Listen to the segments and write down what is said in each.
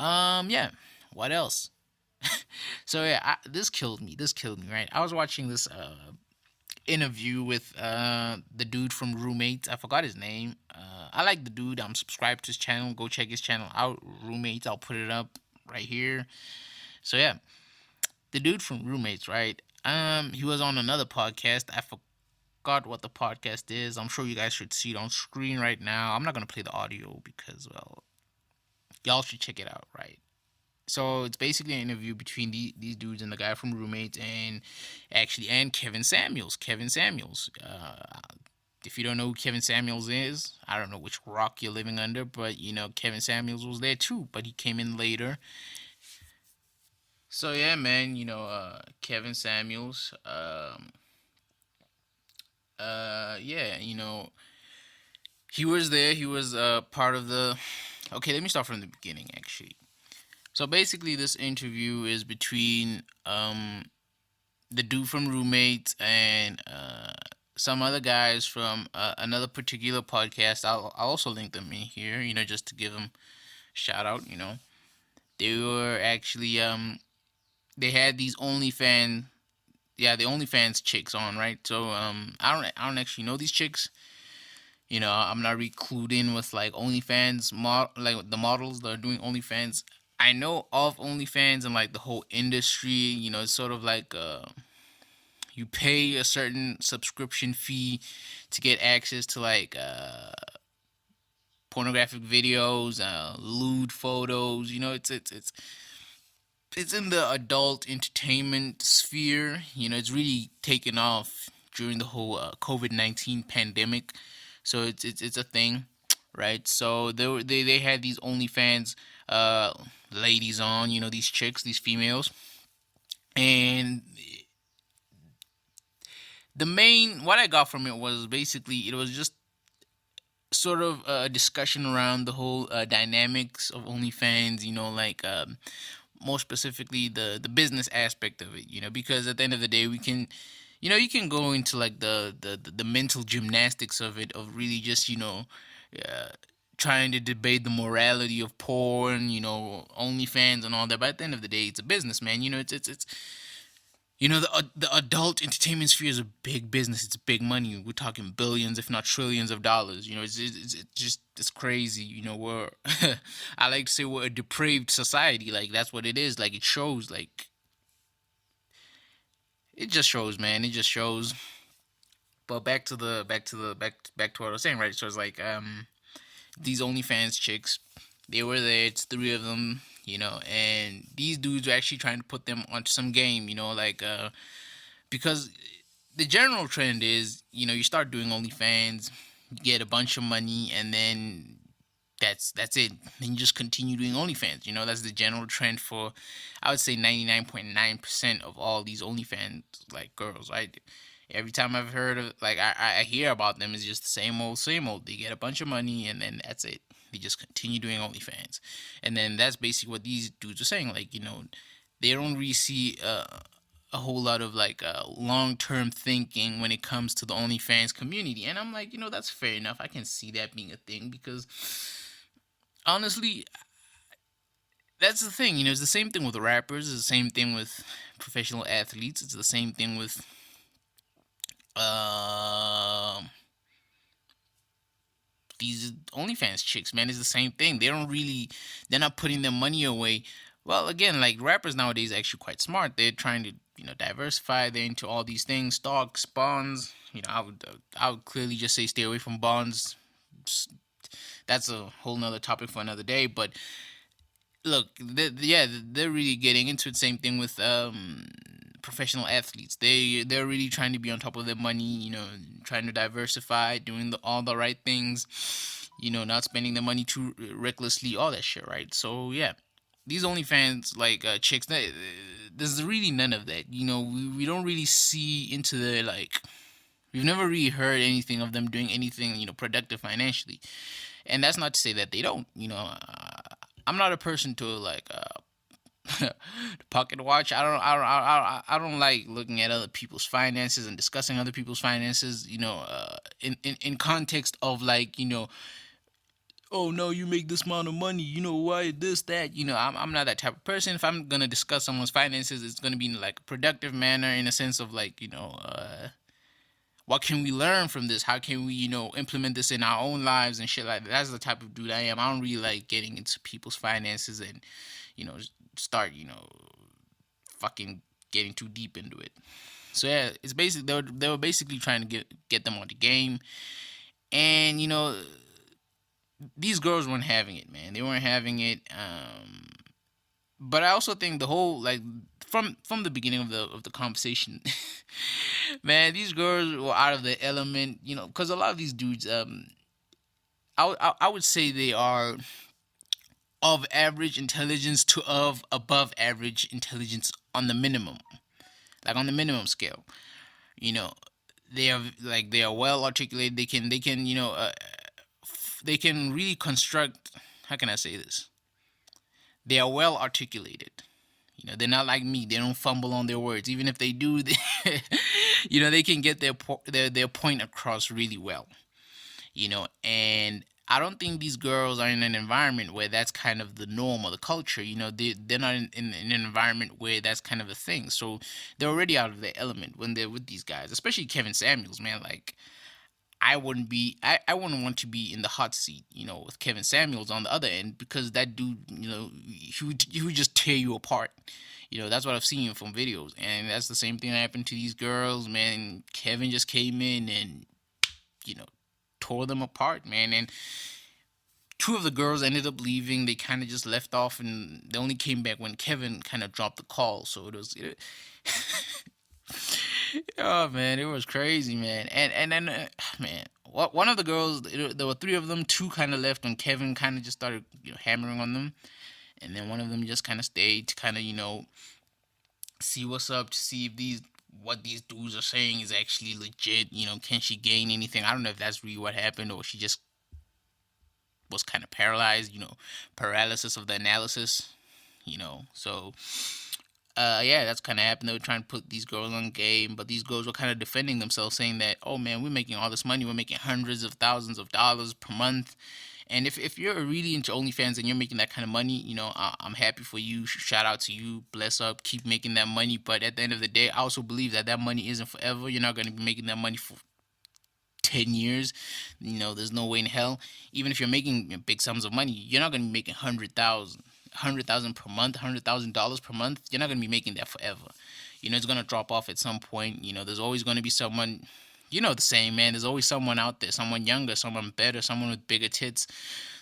Yeah. What else? So yeah, this killed me. This killed me. Right. I was watching this interview with the dude from Roommates. I forgot his name. I like the dude. I'm subscribed to his channel. Go check his channel out. Roommates. I'll put it up right here. So yeah, the dude from Roommates. Right. He was on another podcast. I forgot what the podcast is. I'm sure you guys should see it on screen right now. I'm not gonna play the audio because well, y'all should check it out. Right. So it's basically an interview between these dudes and the guy from Roommates and Kevin Samuels. Kevin Samuels. If you don't know who Kevin Samuels is, I don't know which rock you're living under, but Kevin Samuels was there too, but he came in later. So yeah, man, Kevin Samuels. Yeah, he was there. He was part of the. Okay, let me start from the beginning, actually. So basically, this interview is between the dude from Roommates and some other guys from another particular podcast. I'll also link them in here, just to give them a shout out. They were actually they had these OnlyFans, yeah, the OnlyFans chicks on, right? So I don't actually know these chicks. I'm not really clued in with like OnlyFans like the models that are doing OnlyFans. I know of OnlyFans and like the whole industry. It's sort of like you pay a certain subscription fee to get access to like pornographic videos, lewd photos. It's in the adult entertainment sphere. It's really taken off during the whole COVID-19 pandemic. So it's a thing, right? So they had these OnlyFans ladies on, these chicks, these females, and the main what I got from it was basically it was just sort of a discussion around the whole dynamics of OnlyFans. Like more specifically the business aspect of it. Because at the end of the day, we can, you can go into like the mental gymnastics of it, of really just trying to debate the morality of porn, OnlyFans and all that. But at the end of the day, it's a business, man. It's the adult entertainment sphere is a big business. It's big money. We're talking billions, if not trillions of dollars. It's crazy. We're I like to say we're a depraved society. Like that's what it is. Like it shows. Like it just shows, man. It just shows. But back to what I was saying, right? So it's like these OnlyFans chicks, they were there. It's three of them, and these dudes are actually trying to put them onto some game, like because the general trend is, you start doing OnlyFans, you get a bunch of money, and then that's it. Then you just continue doing OnlyFans. That's the general trend for, I would say, 99.9% of all these OnlyFans like girls, right? Every time I've heard of, like, I hear about them, it's just the same old, same old. They get a bunch of money, and then that's it. They just continue doing OnlyFans. And then that's basically what these dudes are saying. Like, they don't really see a whole lot of, like, long-term thinking when it comes to the OnlyFans community. And I'm like, that's fair enough. I can see that being a thing because, honestly, that's the thing. It's the same thing with rappers. It's the same thing with professional athletes. It's the same thing with um these OnlyFans chicks, man. It's the same thing. They're not putting their money away. Well, again, like rappers nowadays are actually quite smart. They're trying to, diversify. They're into all these things, stocks, bonds. I would clearly just say stay away from bonds. That's a whole nother topic for another day. But look, they're really getting into it. Same thing with professional athletes. They're really trying to be on top of their money. Trying to diversify, doing all the right things. Not spending their money too recklessly, all that shit, right? So yeah, these OnlyFans like chicks, there's really none of that. We don't really see into the like. We've never really heard anything of them doing anything productive financially, and that's not to say that they don't. I'm not a person to like pocket watch. I don't like looking at other people's finances and discussing other people's finances. In context of like oh no, you make this amount of money, why this, that. I'm not that type of person. If I'm gonna discuss someone's finances, it's gonna be in like a productive manner, in a sense of like, what can we learn from this? How can we, implement this in our own lives and shit like that? That's the type of dude I am. I don't really like getting into people's finances and, you know, start, fucking getting too deep into it. So yeah, it's basically they were basically trying to get them on the game, and these girls weren't having it, man. They weren't having it. But I also think the whole, like, from the beginning of the conversation, man, these girls were out of the element, because a lot of these dudes, I would say they are of average intelligence to of above average intelligence on the minimum, like on the minimum scale. You know, they are well articulated. They can they can really construct. How can I say this? They are well articulated. They're not like me. They don't fumble on their words. Even if they do, they can get their point across really well. And I don't think these girls are in an environment where that's kind of the norm or the culture. They're not in an environment where that's kind of a thing. So they're already out of their element when they're with these guys, especially Kevin Samuels, man. Like, I wouldn't want to be in the hot seat, with Kevin Samuels on the other end, because that dude, he would just tear you apart. That's what I've seen from videos, and that's the same thing that happened to these girls, man. Kevin just came in and, you know, tore them apart, man. And two of the girls ended up leaving. They kind of just left off, and they only came back when Kevin kind of dropped the call. So oh man, it was crazy, man. And then man, one of the girls, there were three of them. Two kind of left, and Kevin kind of just started hammering on them, and then one of them just kind of stayed to kind of see what's up, to see if what these dudes are saying is actually legit. Can she gain anything? I don't know if that's really what happened, or she just was kind of paralyzed. Paralysis of the analysis. So yeah, that's kind of happened. They were trying to put these girls on game, but these girls were kind of defending themselves, saying that, oh man, we're making all this money. We're making hundreds of thousands of dollars per month. And if you're really into OnlyFans and you're making that kind of money, I'm happy for you. Shout out to you. Bless up. Keep making that money. But at the end of the day, I also believe that money isn't forever. You're not going to be making that money for 10 years. There's no way in hell. Even if you're making big sums of money, you're not going to be making 100,000 per month, $100,000 per month. You're not going to be making that forever. It's going to drop off at some point. There's always going to be someone, the same, man. There's always someone out there, someone younger, someone better, someone with bigger tits,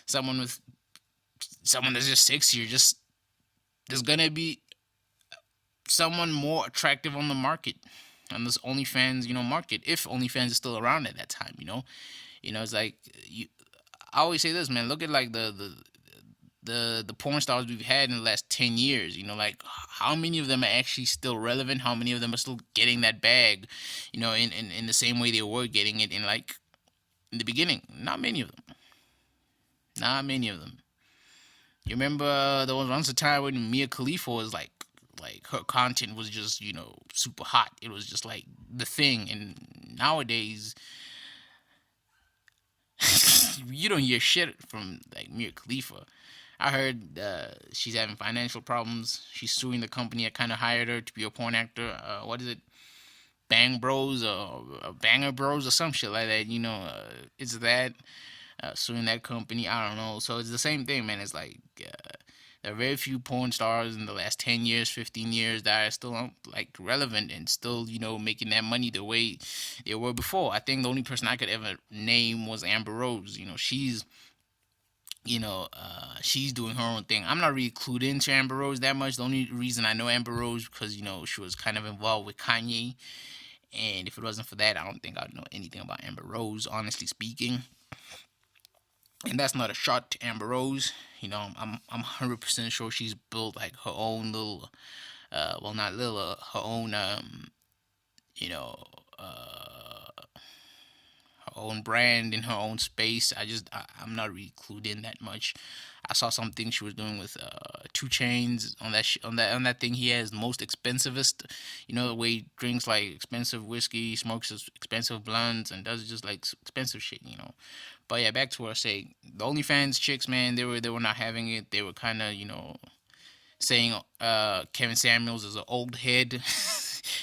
someone that's just sexier. Just, there's going to be someone more attractive on the market, on this OnlyFans, market, if OnlyFans is still around at that time, it's like, I always say this, man. Look at like the porn stars we've had in the last 10 years. Like, how many of them are actually still relevant? How many of them are still getting that bag, in the same way they were getting it in the beginning? Not many of them. Not many of them. You remember there was once a time when Mia Khalifa was like her content was just, super hot. It was just like the thing. And nowadays, you don't hear shit from like Mia Khalifa. I heard she's having financial problems. She's suing the company that kind of hired her to be a porn actor. What is it? Bang Bros or Banger Bros or some shit like that. It's that. Suing that company. I don't know. So it's the same thing, man. It's like there are very few porn stars in the last 10 years, 15 years that are still relevant and still, making that money the way they were before. I think the only person I could ever name was Amber Rose. She's she's doing her own thing. I'm not really clued into Amber Rose that much. The only reason I know Amber Rose because, she was kind of involved with Kanye. And if it wasn't for that, I don't think I'd know anything about Amber Rose, honestly speaking. And that's not a shot to Amber Rose. I'm 100% sure she's built like her own little, well, not little, her own, her own brand in her own space. I'm not really clued in that much. I saw something she was doing with Two Chains on that thing. He has the most expensivest, the way he drinks like expensive whiskey, smokes expensive blunts, and does just like expensive shit. But yeah, back to what I say. The OnlyFans chicks, man, they were not having it. They were kind of saying Kevin Samuels is an old head.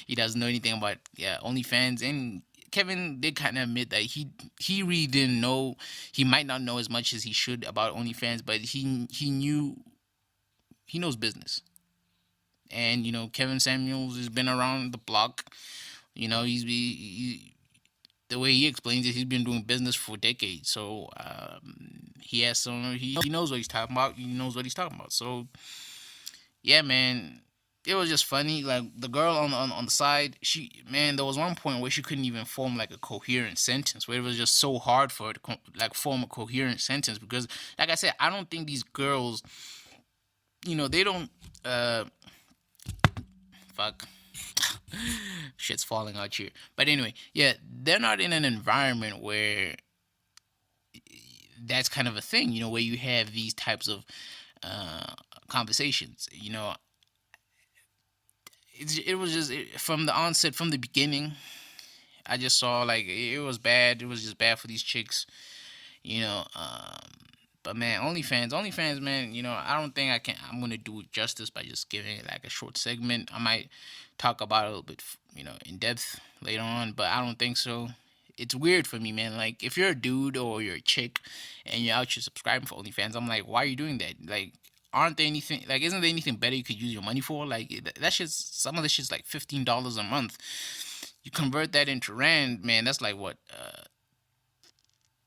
He doesn't know anything about OnlyFans, and Kevin did kind of admit that he really didn't know. He might not know as much as he should about OnlyFans, but he knows business. And Kevin Samuels has been around the block. The way he explains it, he's been doing business for decades. So he knows what he's talking about. He knows what he's talking about. So yeah, man, it was just funny. Like the girl on the side, there was one point where she couldn't even form like a coherent sentence. Where it was just so hard for her to like form a coherent sentence because, like I said, I don't think these girls, they don't. Fuck. Shit's falling out here. But anyway, yeah, they're not in an environment where that's kind of a thing. Where you have these types of conversations. It was just from the onset, from the beginning. I just saw like it was bad. It was just bad for these chicks, you know. But man, OnlyFans, man. I don't think I'm gonna do it justice by just giving it like a short segment. I might talk about it a little bit, in depth later on. But I don't think so. It's weird for me, man. Like if you're a dude or you're a chick and you're out here subscribing for OnlyFans, I'm like, why are you doing that? Like, aren't there anything like? Isn't there anything better you could use your money for? Like that shit's some of this shit's like $15 a month. You convert that into rand, man. That's like what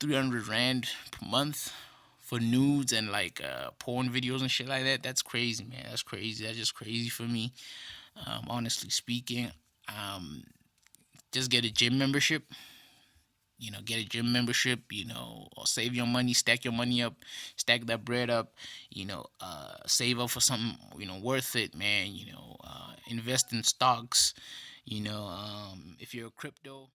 300 rand per month for nudes and like porn videos and shit like that. That's crazy, man. That's crazy. That's just crazy for me. Honestly speaking, just get a gym membership. Get a gym membership. Or save your money, stack your money up, stack that bread up. Save up for something worth it, man. Invest in stocks. If you're a crypto